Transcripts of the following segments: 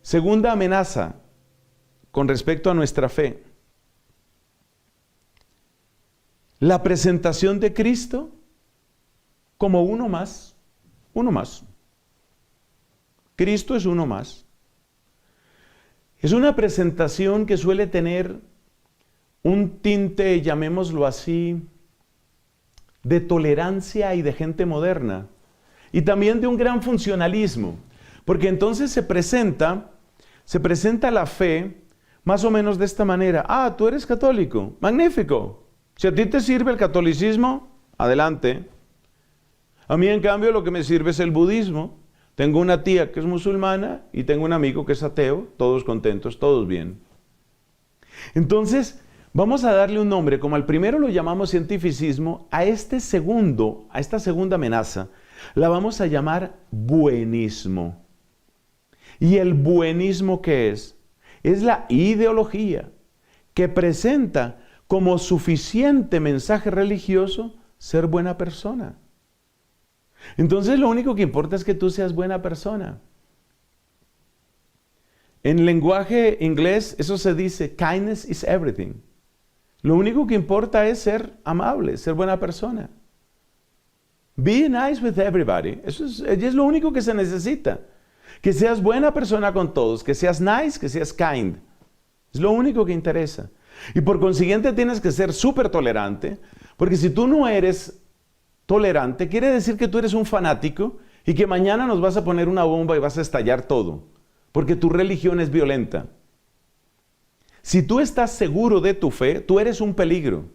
Segunda amenaza con respecto a nuestra fe. La presentación de Cristo como uno más. Uno más. Cristo es uno más. Es una presentación que suele tener un tinte, llamémoslo así, de tolerancia y de gente moderna. Y también de un gran funcionalismo. Porque entonces se presenta la fe más o menos de esta manera. Ah, tú eres católico. Magnífico. Si a ti te sirve el catolicismo, adelante. A mí, en cambio, lo que me sirve es el budismo. Tengo una tía que es musulmana y tengo un amigo que es ateo. Todos contentos, todos bien. Entonces, vamos a darle un nombre. Como al primero lo llamamos cientificismo, a esta segunda amenaza, la vamos a llamar buenismo. ¿Y el buenismo qué es? Es la ideología que presenta como suficiente mensaje religioso ser buena persona. Entonces lo único que importa es que tú seas buena persona. En lenguaje inglés eso se dice kindness is everything. Lo único que importa es ser amable, ser buena persona. Be nice with everybody. Eso es lo único que se necesita. Que seas buena persona con todos, que seas nice, que seas kind. Es lo único que interesa. Y por consiguiente tienes que ser súper tolerante, porque si tú no eres tolerante, quiere decir que tú eres un fanático y que mañana nos vas a poner una bomba y vas a estallar todo, porque tu religión es violenta. Si tú estás seguro de tu fe, tú eres un peligro.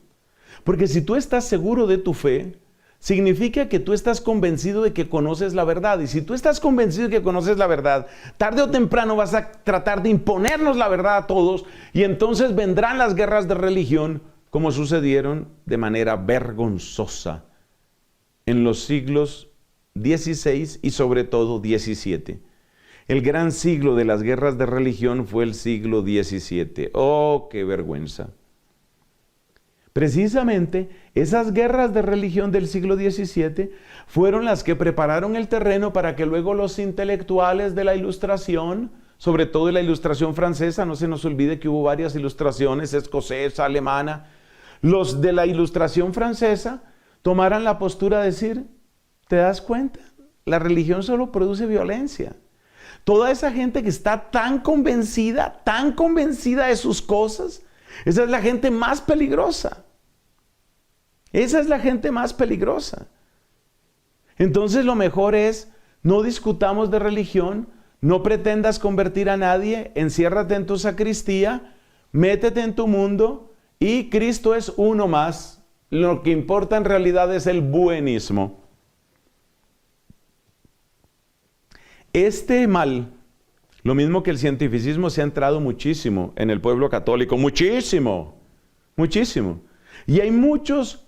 Porque si tú estás seguro de tu fe, significa que tú estás convencido de que conoces la verdad. Y si tú estás convencido de que conoces la verdad, tarde o temprano vas a tratar de imponernos la verdad a todos y entonces vendrán las guerras de religión como sucedieron de manera vergonzosa en los siglos XVI y sobre todo XVII. El gran siglo de las guerras de religión fue el siglo XVII. ¡Oh, qué vergüenza! Precisamente esas guerras de religión del siglo XVII fueron las que prepararon el terreno para que luego los intelectuales de la Ilustración, sobre todo de la Ilustración francesa, no se nos olvide que hubo varias ilustraciones, escocesa, alemana, los de la Ilustración francesa tomaran la postura de decir, ¿te das cuenta? La religión solo produce violencia. Toda esa gente que está tan convencida de sus cosas, esa es la gente más peligrosa. Esa es la gente más peligrosa. Entonces lo mejor es, no discutamos de religión, no pretendas convertir a nadie, enciérrate en tu sacristía, métete en tu mundo y Cristo es uno más. Lo que importa en realidad es el buenismo. Este mal, lo mismo que el cientificismo, se ha entrado muchísimo en el pueblo católico. Muchísimo, muchísimo. Y hay muchos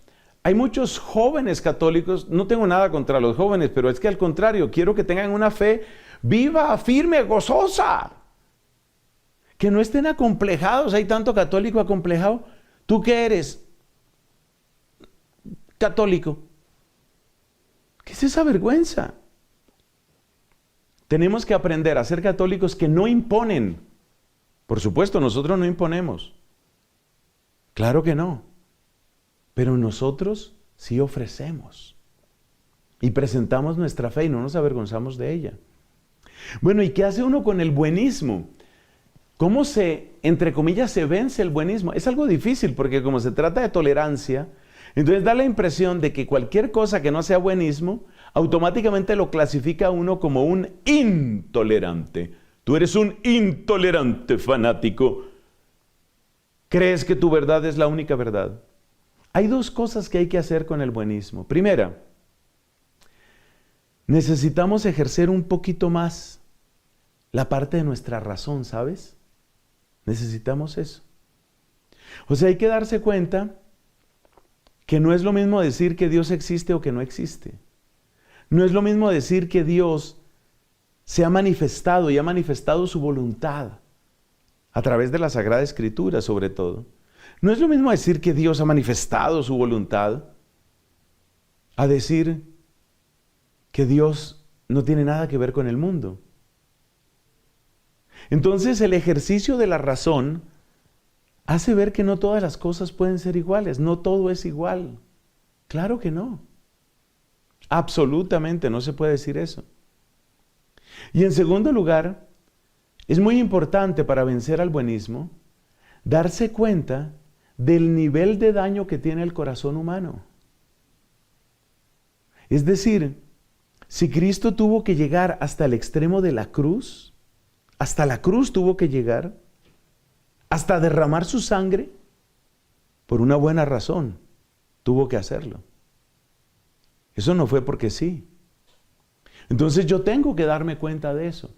jóvenes católicos, no tengo nada contra los jóvenes, pero es que al contrario, quiero que tengan una fe viva, firme, gozosa. Que no estén acomplejados. Hay tanto católico acomplejado. ¿Tú qué eres? Católico. ¿Qué es esa vergüenza? Tenemos que aprender a ser católicos que no imponen. Por supuesto, nosotros no imponemos. Claro que no. Pero nosotros sí ofrecemos. Y presentamos nuestra fe y no nos avergonzamos de ella. Bueno, ¿y qué hace uno con el buenismo? ¿Cómo entre comillas, se vence el buenismo? Es algo difícil porque como se trata de tolerancia, entonces da la impresión de que cualquier cosa que no sea buenismo, automáticamente lo clasifica a uno como un intolerante. Tú eres un intolerante fanático. ¿Crees que tu verdad es la única verdad? Hay dos cosas que hay que hacer con el buenismo. Primera, necesitamos ejercer un poquito más la parte de nuestra razón, ¿sabes? Necesitamos eso. O sea, hay que darse cuenta que no es lo mismo decir que Dios existe o que no existe. No es lo mismo decir que Dios se ha manifestado y ha manifestado su voluntad a través de la Sagrada Escritura, sobre todo. No es lo mismo decir que Dios ha manifestado su voluntad a decir que Dios no tiene nada que ver con el mundo. Entonces el ejercicio de la razón hace ver que no todas las cosas pueden ser iguales, no todo es igual. Claro que no. Absolutamente no se puede decir eso. Y en segundo lugar, es muy importante para vencer al buenismo darse cuenta del nivel de daño que tiene el corazón humano. Es decir, si Cristo tuvo que llegar hasta el extremo de la cruz, hasta la cruz tuvo que llegar, hasta derramar su sangre, por una buena razón, tuvo que hacerlo. Eso no fue porque sí. Entonces yo tengo que darme cuenta de eso.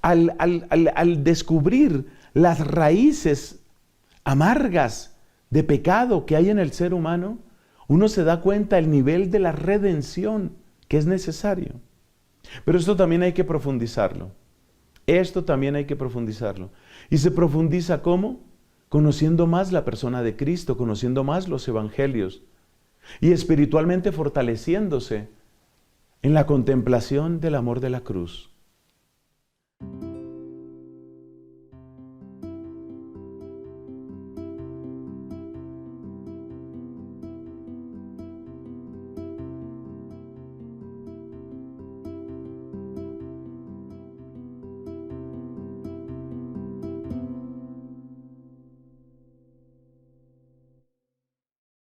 Al descubrir las raíces amargas de pecado que hay en el ser humano, uno se da cuenta del nivel de la redención que es necesario. Pero esto también hay que profundizarlo. Esto también hay que profundizarlo. ¿Y se profundiza cómo? Conociendo más la persona de Cristo, conociendo más los evangelios y espiritualmente fortaleciéndose en la contemplación del amor de la cruz.